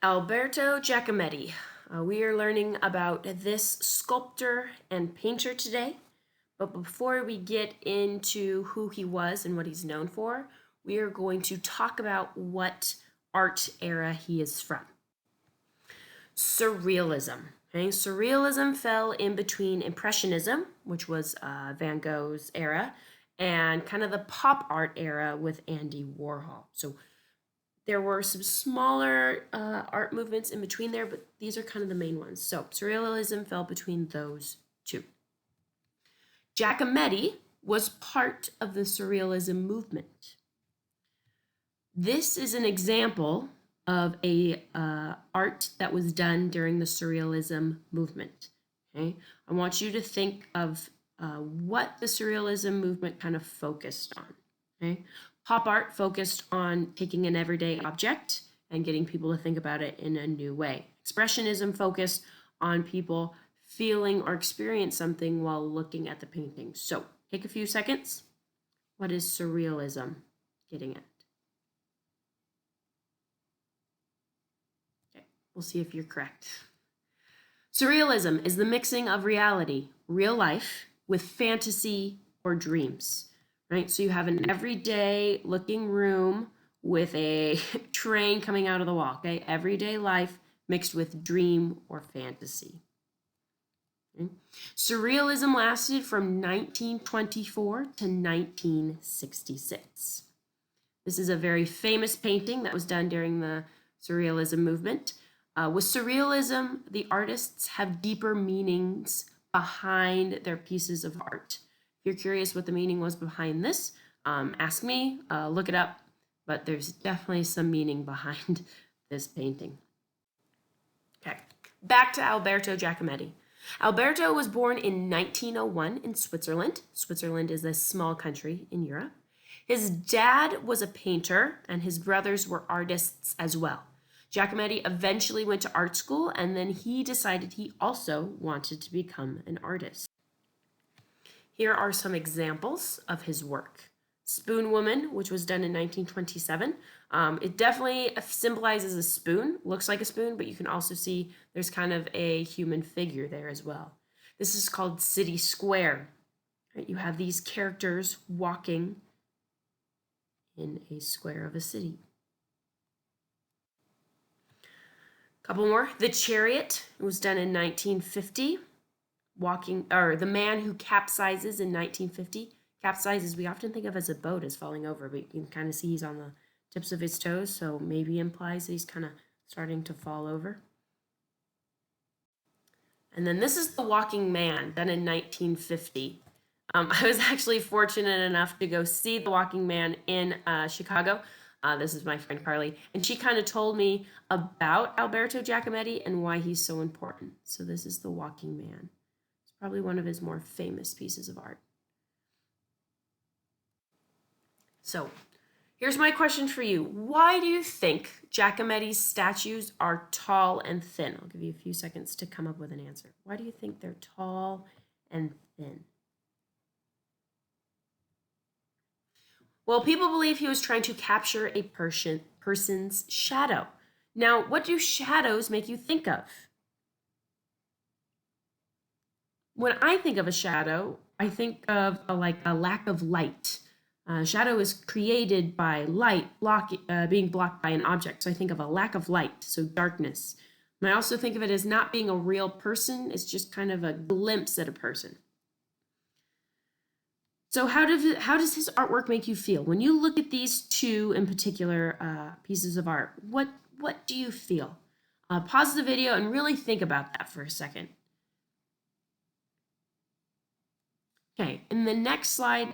Alberto Giacometti. We are learning about this sculptor and painter today. But before we get into who he was and what he's known for, we are going to talk about what art era he is from. Surrealism. Okay? Surrealism fell in between Impressionism, which was Van Gogh's era, and kind of the pop art era with Andy Warhol. So there were some smaller art movements in between there, but these are kind of the main ones. So Surrealism fell between those two. Giacometti was part of the Surrealism movement. This is an example of a art that was done during the Surrealism movement. Okay? I want you to think of what the Surrealism movement kind of focused on. Okay? Pop art focused on taking an everyday object and getting people to think about it in a new way. Expressionism focused on people feeling or experience something while looking at the painting. So take a few seconds. What is surrealism getting at? Okay, we'll see if you're correct. Surrealism is the mixing of reality, real life, with fantasy or dreams. Right? So you have an everyday looking room with a train coming out of the wall, okay? Everyday life mixed with dream or fantasy. Okay? Surrealism lasted from 1924 to 1966. This is a very famous painting that was done during the Surrealism movement. With Surrealism, the artists have deeper meanings behind their pieces of art. If you're curious what the meaning was behind this, ask me, look it up, but there's definitely some meaning behind this painting. Okay, back to Alberto Giacometti. Alberto was born in 1901 in Switzerland. Switzerland is a small country in Europe. His dad was a painter, and his brothers were artists as well. Giacometti eventually went to art school, and then he decided he also wanted to become an artist. Here are some examples of his work. Spoon Woman, which was done in 1927. It definitely symbolizes a spoon, looks like a spoon, but you can also see there's kind of a human figure there as well. This is called City Square. Right? You have these characters walking in a square of a city. Couple more. The Chariot was done in 1950. The Man Who Capsizes in 1950. Capsizes we often think of as a boat as falling over, but you can kind of see he's on the tips of his toes, so maybe implies that he's kind of starting to fall over. And then this is The Walking Man, done in 1950. I was actually fortunate enough to go see The Walking Man in Chicago. This is my friend Carly, and she kind of told me about Alberto Giacometti and why he's so important. So this is The Walking Man. It's probably one of his more famous pieces of art. So here's my question for you. Why do you think Giacometti's statues are tall and thin? I'll give you a few seconds to come up with an answer. Why do you think they're tall and thin? Well, people believe he was trying to capture a person's shadow. Now, what do shadows make you think of? When I think of a shadow, I think of a lack of light. Shadow is created by light being blocked by an object. So I think of a lack of light, so darkness. And I also think of it as not being a real person. It's just kind of a glimpse at a person. So how does his artwork make you feel? When you look at these two in particular pieces of art, what do you feel? Pause the video and really think about that for a second. Okay, in the next slide,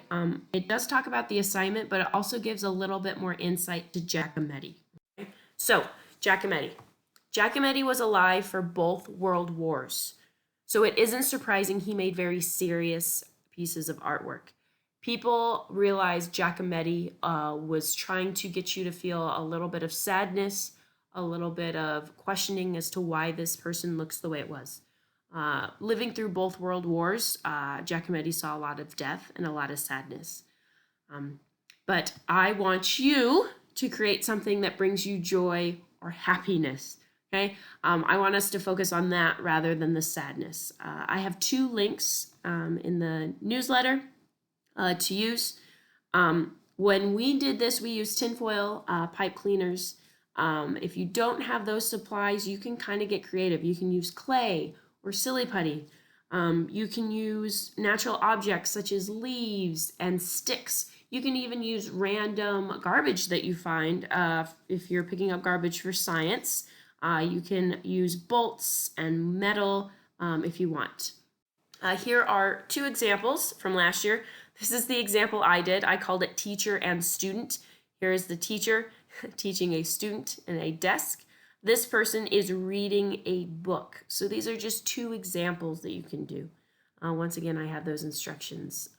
it does talk about the assignment, but it also gives a little bit more insight to Giacometti. Okay? So, Giacometti. Giacometti was alive for both world wars. So it isn't surprising he made very serious pieces of artwork. People realized Giacometti was trying to get you to feel a little bit of sadness, a little bit of questioning as to why this person looks the way it was. Living through both world wars, Giacometti saw a lot of death and a lot of sadness. But I want you to create something that brings you joy or happiness. Okay, I want us to focus on that rather than the sadness. I have 2 links in the newsletter to use. When we did this, we used tinfoil pipe cleaners. If you don't have those supplies, you can kind of get creative. You can use clay or silly putty. You can use natural objects such as leaves and sticks. You can even use random garbage that you find if you're picking up garbage for science. You can use bolts and metal if you want. Here are 2 examples from last year. This is the example I did. I called it teacher and student. Here is the teacher teaching a student in a desk. This person is reading a book. So these are just 2 examples that you can do. Once again, I have those instructions